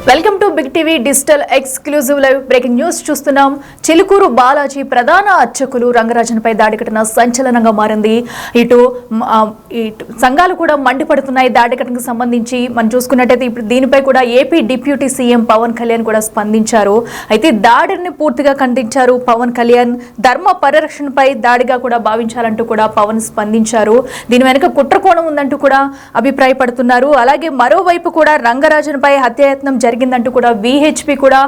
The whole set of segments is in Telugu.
Welcome to Big TV digital exclusive live breaking news చూస్తున్నాం. చిలుకూరు బాలాజీ ప్రధాన అర్చకులు రంగరాజన్పై దాడి ఘటన సంచలనంగా మారింది. ఇటు సంఘాలు కూడా మండిపడుతున్నాయి. దాడి ఘటనకు సంబంధించి మనం చూసుకున్నట్టయితే ఇప్పుడు దీనిపై కూడా AP deputy CM Pawan Kalyan కూడా స్పందించారు. అయితే దాడిని పూర్తిగా ఖండించారు పవన్ కళ్యాణ్. ధర్మ పరిరక్షణపై దాడిగా కూడా భావించాలంటూ కూడా పవన్ స్పందించారు. దీని వెనుక కుట్రకోణం ఉందంటూ కూడా అభిప్రాయపడుతున్నారు. అలాగే మరోవైపు కూడా రంగరాజన్పై హత్యాయత్నం జరిగిందంటూ కూడా విహెచ్పి కూడా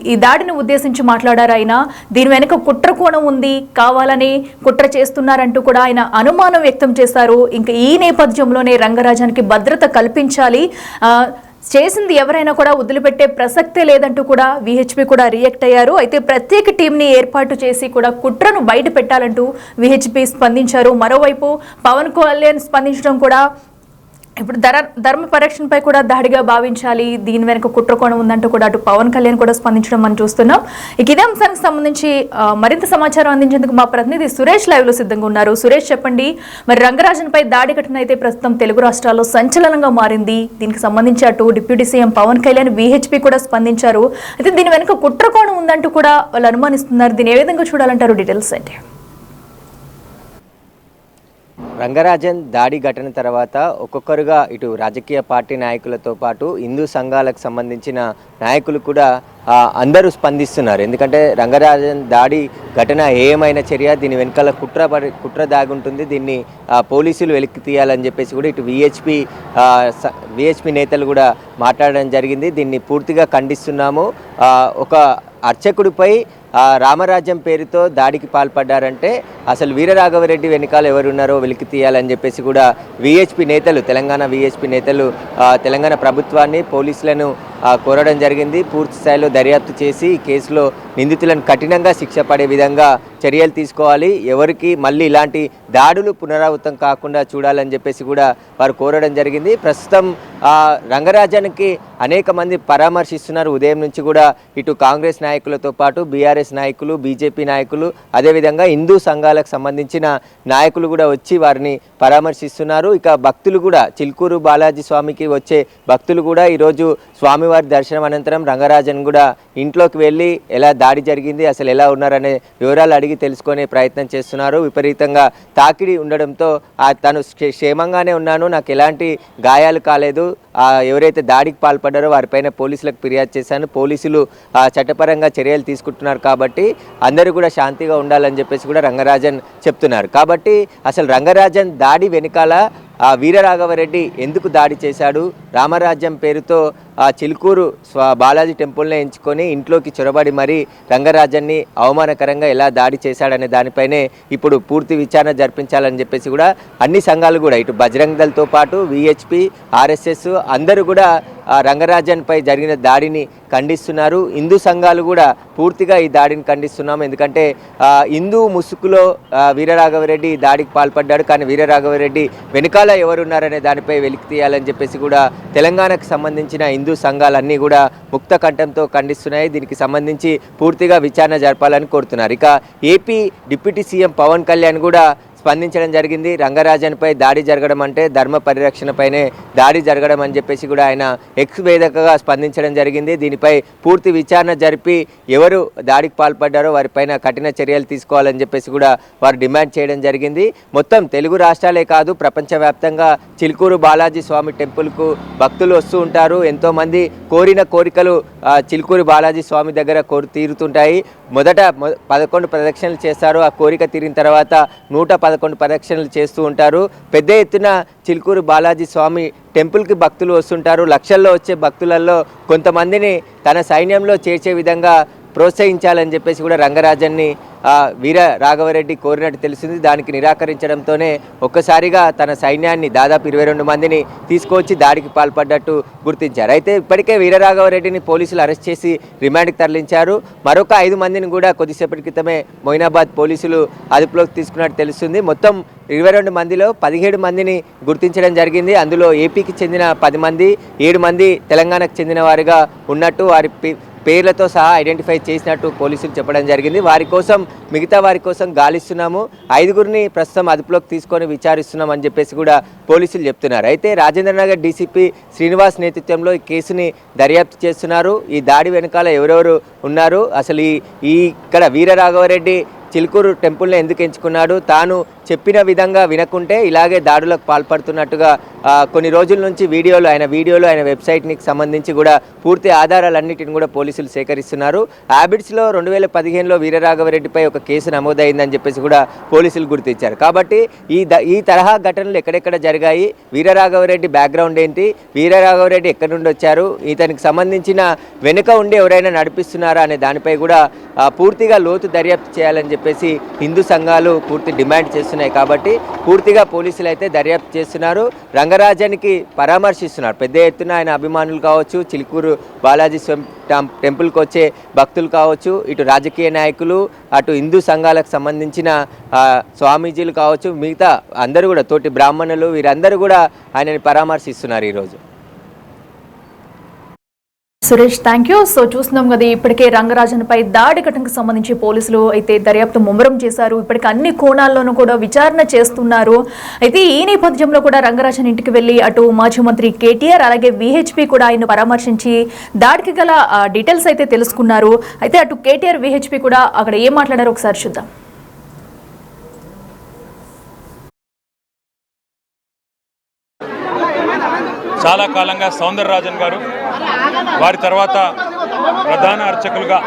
ఈ దాడిని ఉద్దేశించి మాట్లాడారు. ఆయన దీని వెనుక కుట్ర కోణం ఉంది, కావాలని కుట్ర చేస్తున్నారంటూ కూడా ఆయన అనుమానం వ్యక్తం చేశారు. ఇంకా ఈ నేపథ్యంలోనే రంగరాజన్కి భద్రత కల్పించాలి, చేసింది ఎవరైనా కూడా వదిలిపెట్టే ప్రసక్తే లేదంటూ కూడా విహెచ్పి కూడా రియాక్ట్ అయ్యారు. అయితే ప్రత్యేక టీంని ఏర్పాటు చేసి కూడా కుట్రను బయట పెట్టాలంటూ విహెచ్పి స్పందించారు. మరోవైపు పవన్ కళ్యాణ్ స్పందించడం కూడా ఇప్పుడు ధర్మ పరిరక్షణపై కూడా దాడిగా భావించాలి, దీని వెనుక కుట్రకోణం ఉందంటూ కూడా అటు పవన్ కళ్యాణ్ కూడా స్పందించడం మనం చూస్తున్నాం. ఇదే అంశానికి సంబంధించి మరింత సమాచారం అందించేందుకు మా ప్రతినిధి సురేష్ లైవ్ లో సిద్ధంగా ఉన్నారు. సురేష్, చెప్పండి, మరి రంగరాజన్పై దాడి ఘటన అయితే ప్రస్తుతం తెలుగు రాష్ట్రాల్లో సంచలనంగా మారింది. దీనికి సంబంధించి అటు deputy CM Pawan Kalyan VHP కూడా స్పందించారు. అయితే దీని వెనుక కుట్రకోణం ఉందంటూ కూడా వాళ్ళు అనుమానిస్తున్నారు. దీని ఏ విధంగా చూడాలంటారు? డీటెయిల్స్ ఏంటి? రంగరాజన్ దాడి ఘటన తర్వాత ఒక్కొక్కరుగా ఇటు రాజకీయ పార్టీ నాయకులతో పాటు హిందూ సంఘాలకు సంబంధించిన నాయకులు కూడా అందరూ స్పందిస్తున్నారు. ఎందుకంటే రంగరాజన్ దాడి ఘటన ఏమైనా చర్య, దీని వెనకాల కుట్ర దాగుంటుంది, దీన్ని పోలీసులు వెలికి తీయాలని చెప్పేసి కూడా ఇటు విహెచ్పి నేతలు కూడా మాట్లాడడం జరిగింది. దీన్ని పూర్తిగా ఖండిస్తున్నాము. ఒక అర్చకుడిపై రామరాజ్యం పేరుతో దాడికి పాల్పడ్డారంటే అసలు వీరరాఘవరెడ్డి వెనకాల ఎవరున్నారో వెలికి తీయాలని చెప్పేసి కూడా తెలంగాణ విహెచ్పి నేతలు తెలంగాణ ప్రభుత్వాన్ని, పోలీసులను కోరడం జరిగింది. పూర్తి స్థాయిలో దర్యాప్తు చేసి ఈ కేసులో నిందితులను కఠినంగా శిక్ష పడే విధంగా చర్యలు తీసుకోవాలి, ఎవరికి మళ్ళీ ఇలాంటి దాడులు పునరావృతం కాకుండా చూడాలని చెప్పేసి కూడా వారు కోరడం జరిగింది. ప్రస్తుతం రంగరాజన్కి అనేక మంది పరామర్శిస్తున్నారు. ఉదయం నుంచి కూడా ఇటు కాంగ్రెస్ నాయకులతో పాటు బీఆర్ఎస్ నాయకులు, బీజేపీ నాయకులు, అదేవిధంగా హిందూ సంఘాలకు సంబంధించిన నాయకులు కూడా వచ్చి వారిని పరామర్శిస్తున్నారు. ఇక భక్తులు కూడా, చిలుకూరు బాలాజీ స్వామికి వచ్చే భక్తులు కూడా ఈరోజు స్వామివారి దర్శనం అనంతరం రంగరాజన్ కూడా ఇంట్లోకి వెళ్ళి ఎలా దాడి జరిగింది, అసలు ఎలా ఉన్నారనే వివరాలు అడిగి తెలుసుకునే ప్రయత్నం చేస్తున్నారు. విపరీతంగా తాకిడి ఉండడంతో తను క్షేమంగానే ఉన్నాను, నాకు ఎలాంటి గాయాలు కాలేదు, ఎవరైతే దాడికి పాల్పడ్డారో వారిపైన పోలీసులకు ఫిర్యాదు చేశాను, పోలీసులు చట్టపరంగా చర్యలు తీసుకుంటున్నారు కాబట్టి అందరూ కూడా శాంతిగా ఉండాలని చెప్పేసి కూడా రంగరాజన్ చెప్తున్నారు. కాబట్టి అసలు రంగరాజన్ దాడి వెనుకాల వీరరాఘవరెడ్డి ఎందుకు దాడి చేశాడు, రామరాజ్యం పేరుతో చిలుకూరు బాలాజీ టెంపుల్ని ఎంచుకొని ఇంట్లోకి చొరబడి మరీ రంగరాజన్ని అవమానకరంగా ఎలా దాడి చేశాడనే దానిపైనే ఇప్పుడు పూర్తి విచారణ జరిపించాలని చెప్పేసి కూడా అన్ని సంఘాలు కూడా ఇటు బజరంగ్ దళ్తో పాటు విహెచ్పి, ఆర్ఎస్ఎస్ అందరూ కూడా రంగరాజన్పై జరిగిన దాడిని ఖండిస్తున్నారు. హిందూ సంఘాలు కూడా పూర్తిగా ఈ దాడిని ఖండిస్తున్నాం. ఎందుకంటే హిందూ ముసుగులో వీరరాఘవరెడ్డి దాడికి పాల్పడ్డాడు, కానీ వీరరాఘవరెడ్డి వెనుకాల ఎవరున్నారనే దానిపై వెలికి తీయాలని చెప్పేసి కూడా తెలంగాణకు సంబంధించిన హిందూ సంఘాలన్నీ కూడా ముక్త కంఠంతో ఖండిస్తున్నాయి. దీనికి సంబంధించి పూర్తిగా విచారణ జరపాలని కోరుతున్నారు. ఇక AP deputy CM Pawan Kalyan కూడా స్పందించడం జరిగింది. రంగరాజన్పై దాడి జరగడం అంటే ధర్మ పరిరక్షణపైనే దాడి జరగడం అని చెప్పేసి కూడా ఆయన ఎక్స్ వేదికగా స్పందించడం జరిగింది. దీనిపై పూర్తి విచారణ జరిపి ఎవరు దాడికి పాల్పడ్డారో వారిపైన కఠిన చర్యలు తీసుకోవాలని చెప్పేసి కూడా వారు డిమాండ్ చేయడం జరిగింది. మొత్తం తెలుగు రాష్ట్రాలే కాదు, ప్రపంచవ్యాప్తంగా చిలుకూరు బాలాజీ స్వామి టెంపుల్కు భక్తులు వస్తూ ఉంటారు. ఎంతోమంది కోరిన కోరికలు చిలుకూరు బాలాజీ స్వామి దగ్గర తీరుతుంటాయి. మొదట 11 ప్రదక్షిణలు చేస్తారు, ఆ కోరిక తీరిన తర్వాత 111 ప్రదక్షిణలు చేస్తూ ఉంటారు. పెద్ద ఎత్తున చిలుకూరు బాలాజీ స్వామి టెంపుల్కి భక్తులు వస్తుంటారు. లక్షల్లో వచ్చే భక్తులలో కొంతమందిని తన సైన్యంలో చేర్చే విధంగా ప్రోత్సహించాలని చెప్పేసి కూడా రంగరాజన్ని వీర రాఘవరెడ్డి కోరినట్టు తెలిసింది. దానికి నిరాకరించడంతోనే ఒక్కసారిగా తన సైన్యాన్ని దాదాపు 22 మందిని తీసుకొచ్చి దాడికి పాల్పడ్డట్టు గుర్తించారు. అయితే ఇప్పటికే వీరరాఘవరెడ్డిని పోలీసులు అరెస్ట్ చేసి రిమాండ్కి తరలించారు. మరొక 5 మందిని కూడా కొద్దిసేపటి క్రితమే మొయినాబాద్ పోలీసులు అదుపులోకి తీసుకున్నట్టు తెలుస్తుంది. మొత్తం 22 మందిలో 17 మందిని గుర్తించడం జరిగింది. అందులో ఏపీకి చెందిన 10 మంది, 7 మంది తెలంగాణకు చెందిన వారిగా ఉన్నట్టు పేర్లతో సహా ఐడెంటిఫై చేసినట్టు పోలీసులు చెప్పడం జరిగింది. మిగతా వారి కోసం గాలిస్తున్నాము, 5గురిని ప్రస్తుతం అదుపులోకి తీసుకొని విచారిస్తున్నాం అని చెప్పేసి కూడా పోలీసులు చెప్తున్నారు. అయితే రాజేంద్రనగర్ డీసీపీ శ్రీనివాస్ నేతృత్వంలో ఈ కేసుని దర్యాప్తు చేస్తున్నారు. ఈ దాడి వెనకాల ఎవరెవరు ఉన్నారు, అసలు ఇక్కడ వీరరాఘవరెడ్డి చిలుకూరు టెంపుల్ని ఎందుకు ఎంచుకున్నాడు, తాను చెప్పిన విధంగా వినకుంటే ఇలాగే దాడులకు పాల్పడుతున్నట్టుగా కొన్ని రోజుల నుంచి ఆయన వీడియోలు ఆయన వెబ్సైట్కి సంబంధించి కూడా పూర్తి ఆధారాలన్నిటిని కూడా పోలీసులు సేకరిస్తున్నారు. హ్యాబిట్స్లో 2015లో వీరరాఘవరెడ్డిపై ఒక కేసు నమోదైందని చెప్పేసి కూడా పోలీసులు గుర్తించారు. కాబట్టి ఈ తరహా ఘటనలు ఎక్కడెక్కడ జరిగాయి, వీరరాఘవరెడ్డి బ్యాక్గ్రౌండ్ ఏంటి, వీరరాఘవరెడ్డి ఎక్కడి నుండి వచ్చారు, ఇతనికి సంబంధించిన వెనుక ఉండి ఎవరైనా నడిపిస్తున్నారా అనే దానిపై కూడా పూర్తిగా లోతు దర్యాప్తు చేయాలని చెప్పేసి హిందూ సంఘాలు పూర్తి డిమాండ్ చేస్తున్నాయి. కాబట్టి పూర్తిగా పోలీసులు అయితే దర్యాప్తు చేస్తున్నారు. రంగరాజన్కి పరామర్శిస్తున్నారు. పెద్ద ఎత్తున ఆయన అభిమానులు కావచ్చు, చిలుకూరు బాలాజీ టెంపుల్కి వచ్చే భక్తులు కావచ్చు, ఇటు రాజకీయ నాయకులు, అటు హిందూ సంఘాలకు సంబంధించిన స్వామీజీలు కావచ్చు, మిగతా అందరూ కూడా తోటి బ్రాహ్మణులు వీరందరూ కూడా ఆయనని పరామర్శిస్తున్నారు ఈరోజు. Suresh, thank you. సో చూస్తున్నాం కదా, ఇప్పటికే రంగరాజన్పై దాడి ఘటనకు సంబంధించి పోలీసులు అయితే దర్యాప్తు ముమ్మరం చేశారు. ఇప్పటికే అన్ని కోణాల్లోనూ కూడా విచారణ చేస్తున్నారు. అయితే ఈ నేపథ్యంలో కూడా రంగరాజన్ ఇంటికి వెళ్లి అటు మాజీ మంత్రి కేటీఆర్ అలాగే విహెచ్పి కూడా ఆయన పరామర్శించి దాడికి గల డీటెయిల్స్ అయితే తెలుసుకున్నారు. అయితే అటు కేటీఆర్ విహెచ్పి కూడా అక్కడ ఏం మాట్లాడారో ఒకసారి చూద్దాం. చాలా కాలంగా సౌందరరాజన్ గారు, వారి తర్వాత ప్రధాన అర్చకులుగా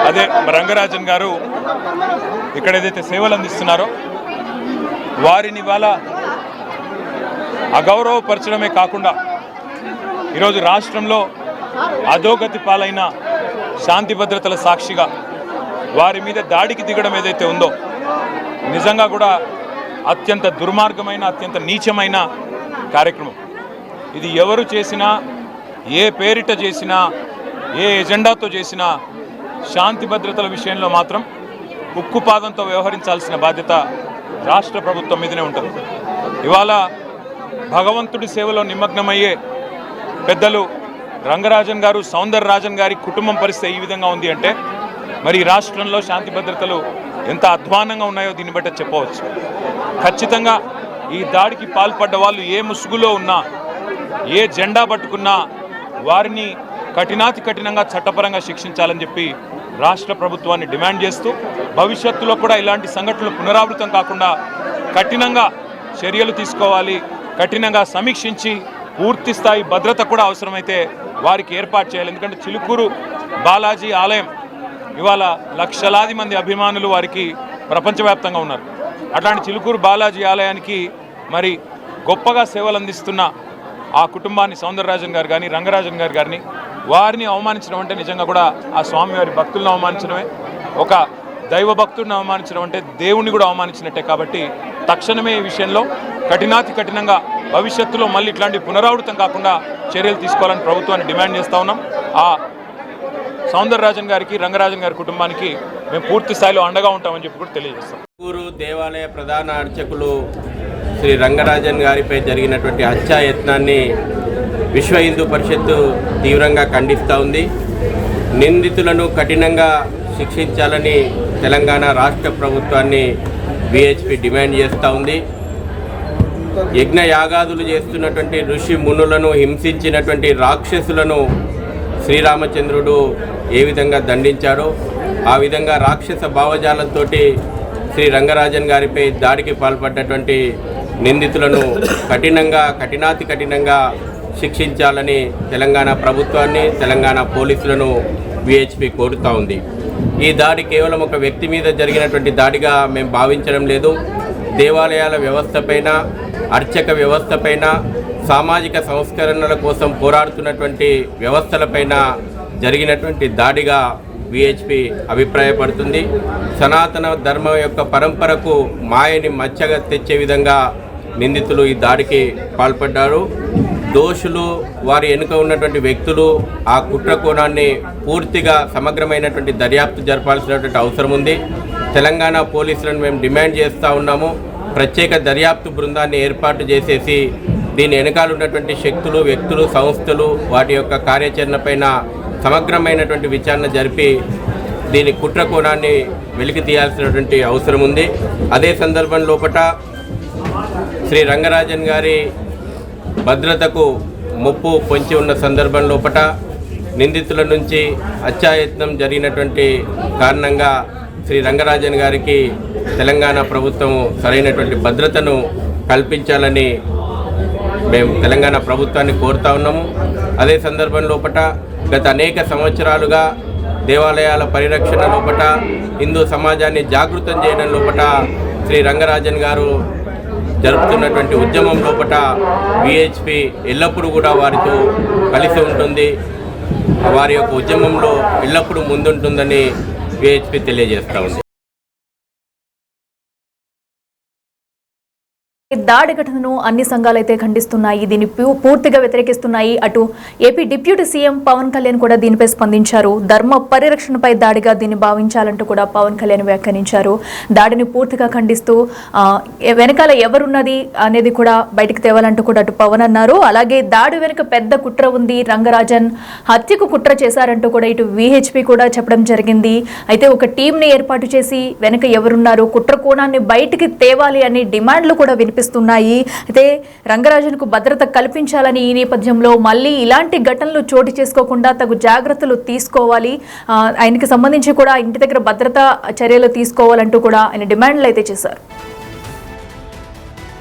అదే రంగరాజన్ గారు ఇక్కడ ఏదైతే సేవలు అందిస్తున్నారో వారిని ఇవాళ అగౌరవపరచడమే కాకుండా ఈరోజు రాష్ట్రంలో అధోగతి పాలైన శాంతి భద్రతల సాక్షిగా వారి మీద దాడికి దిగడం ఏదైతే ఉందో నిజంగా కూడా అత్యంత దుర్మార్గమైన, అత్యంత నీచమైన కార్యక్రమం. ఇది ఎవరు చేసినా, ఏ పేరిట చేసినా, ఏ ఎజెండాతో చేసినా శాంతి భద్రతల విషయంలో మాత్రం ఉక్కుపాదంతో వ్యవహరించాల్సిన బాధ్యత రాష్ట్ర ప్రభుత్వం మీదనే ఉంటుంది. ఇవాళ భగవంతుడి సేవలో నిమగ్నమయ్యే పెద్దలు రంగరాజన్ గారు, సౌందరరాజన్ గారి కుటుంబం పరిస్థితి ఈ విధంగా ఉంది అంటే మరి రాష్ట్రంలో శాంతి భద్రతలు ఎంత అధ్వానంగా ఉన్నాయో దీన్ని బట్టి చెప్పవచ్చు. ఖచ్చితంగా ఈ దాడికి పాల్పడ్డ వాళ్ళు ఏ ముసుగులో ఉన్నా, ఏ జెండా పట్టుకున్నా వారిని కఠినాతి కఠినంగా చట్టపరంగా శిక్షించాలని చెప్పి రాష్ట్ర ప్రభుత్వాన్ని డిమాండ్ చేస్తూ భవిష్యత్తులో కూడా ఇలాంటి సంఘటనలు పునరావృతం కాకుండా కఠినంగా చర్యలు తీసుకోవాలి. కఠినంగా సమీక్షించి పూర్తి స్థాయి భద్రత కూడా అవసరమైతే వారికి ఏర్పాటు చేయాలి. ఎందుకంటే చిలుకూరు బాలాజీ ఆలయం ఇవాళ లక్షలాది మంది అభిమానులు వారికి ప్రపంచవ్యాప్తంగా ఉన్నారు. అట్లాంటి చిలుకూరు బాలాజీ ఆలయానికి మరి గొప్పగా సేవలు అందిస్తున్న ఆ కుటుంబాన్ని, సౌందరరాజన్ గారు కానీ రంగరాజన్ గారు గారిని, వారిని అవమానించడం అంటే నిజంగా కూడా ఆ స్వామివారి భక్తులను అవమానించడమే, ఒక దైవ భక్తుడిని అవమానించడం అంటే దేవుణ్ణి కూడా అవమానించినట్టే. కాబట్టి తక్షణమే ఈ విషయంలో కఠినాతి కఠినంగా భవిష్యత్తులో మళ్ళీ ఇట్లాంటి పునరావృతం కాకుండా చర్యలు తీసుకోవాలని ప్రభుత్వాన్ని డిమాండ్ చేస్తూ ఉన్నాం. ఆ సౌందరరాజన్ గారికి, రంగరాజన్ గారి కుటుంబానికి మేము పూర్తి స్థాయిలో అండగా ఉంటామని చెప్పి కూడా తెలియజేస్తాం. చిలుకూరు దేవాలయ ప్రధాన అర్చకులు శ్రీ రంగరాజన్ గారిపై జరిగినటువంటి హత్యాయత్నాన్ని విశ్వ హిందూ పరిషత్తు తీవ్రంగా ఖండిస్తూ ఉంది. నిందితులను కఠినంగా శిక్షించాలని తెలంగాణ రాష్ట్ర ప్రభుత్వాన్ని విహెచ్పి డిమాండ్ చేస్తూ ఉంది. యజ్ఞ యాగాదులు చేస్తున్నటువంటి ఋషి మునులను హింసించినటువంటి రాక్షసులను శ్రీరామచంద్రుడు ఏ విధంగా దండించారో ఆ విధంగా రాక్షస భావజాలంతో శ్రీ రంగరాజన్ గారిపై దాడికి పాల్పడ్డటువంటి నిందితులను కఠినాతి కఠినంగా శిక్షించాలని తెలంగాణ ప్రభుత్వాన్ని, తెలంగాణ పోలీసులను విహెచ్పి కోరుతూ ఉంది. ఈ దాడి కేవలం ఒక వ్యక్తి మీద జరిగినటువంటి దాడిగా మేము భావించడం లేదు. దేవాలయాల వ్యవస్థపైన, అర్చక వ్యవస్థపైన, సామాజిక సంస్కరణల కోసం పోరాడుతున్నటువంటి వ్యవస్థలపైన జరిగినటువంటి దాడిగా విహెచ్పి అభిప్రాయపడుతుంది. సనాతన ధర్మం యొక్క పరంపరకు మాయని మచ్చగా తెచ్చే విధంగా నిందితులు ఈ దాడికి పాల్పడ్డారు. దోషులు, వారి వెనుక ఉన్నటువంటి వ్యక్తులు ఆ కుట్ర కోణాన్ని పూర్తిగా సమగ్రమైనటువంటి దర్యాప్తు జరపాల్సినటువంటి అవసరం ఉంది. తెలంగాణ పోలీసులను మేము డిమాండ్ చేస్తూ ఉన్నాము. ప్రత్యేక దర్యాప్తు బృందాన్ని ఏర్పాటు చేసేసి దీని వెనకాల ఉన్నటువంటి శక్తులు, వ్యక్తులు, సంస్థలు, వాటి యొక్క కార్యాచరణ పైన సమగ్రమైనటువంటి విచారణ జరిపి దీని కుట్ర కోణాన్ని వెలికి తీయాల్సినటువంటి అవసరం ఉంది. అదే సందర్భం లోపల శ్రీ రంగరాజన్ గారి భద్రతకు ముప్పు పొంచి ఉన్న సందర్భం లోపల నిందితుల నుంచి హత్యాయత్నం జరిగినటువంటి కారణంగా శ్రీ రంగరాజన్ గారికి తెలంగాణ ప్రభుత్వం సరైనటువంటి భద్రతను కల్పించాలని మేము తెలంగాణ ప్రభుత్వాన్ని కోరుతా ఉన్నాము. అదే సందర్భం లోపల గత అనేక సంవత్సరాలుగా దేవాలయాల పరిరక్షణ లోపల హిందూ సమాజాన్ని జాగృతం చేయడం లోపల శ్రీ రంగరాజన్ గారు జరుపుతున్నటువంటి ఉద్యమం లోపల విహెచ్పి ఎల్లప్పుడూ కూడా వారితో కలిసి ఉంటుంది, వారి యొక్క ఉద్యమంలో ఎల్లప్పుడూ ముందుంటుందని విహెచ్పి తెలియజేస్తూ ఉంది. దాడి ఘటనను అన్ని సంఘాలైతే ఖండిస్తున్నాయి, దీన్ని పూర్తిగా వ్యతిరేకిస్తున్నాయి. అటు AP deputy CM Pawan Kalyan కూడా దీనిపై స్పందించారు. ధర్మ పరిరక్షణపై దాడిగా దీన్ని భావించాలంటూ కూడా పవన్ కళ్యాణ్ వ్యాఖ్యానించారు. దాడిని పూర్తిగా ఖండిస్తూ వెనకాల ఎవరున్నది అనేది కూడా బయటకు తేవాలంటూ కూడా అటు పవన్ అన్నారు. అలాగే దాడి వెనుక పెద్ద కుట్ర ఉంది, రంగరాజన్ హత్యకు కుట్ర చేశారంటూ కూడా ఇటు విహెచ్పి కూడా చెప్పడం జరిగింది. అయితే ఒక టీంని ఏర్పాటు చేసి వెనక ఎవరున్నారు, కుట్ర కోణాన్ని బయటికి తేవాలి అనే డిమాండ్లు కూడా వినిపిస్తున్నాయి. అయితే రంగరాజన్కు భద్రత కల్పించాలని ఈ నేపథ్యంలో మళ్ళీ ఇలాంటి ఘటనలు చోటు చేసుకోకుండా తగు జాగ్రత్తలు తీసుకోవాలి, ఆయనకి సంబంధించి కూడా ఇంటి దగ్గర భద్రతా చర్యలు తీసుకోవాలంటూ కూడా ఆయన డిమాండ్లు అయితే చేశారు.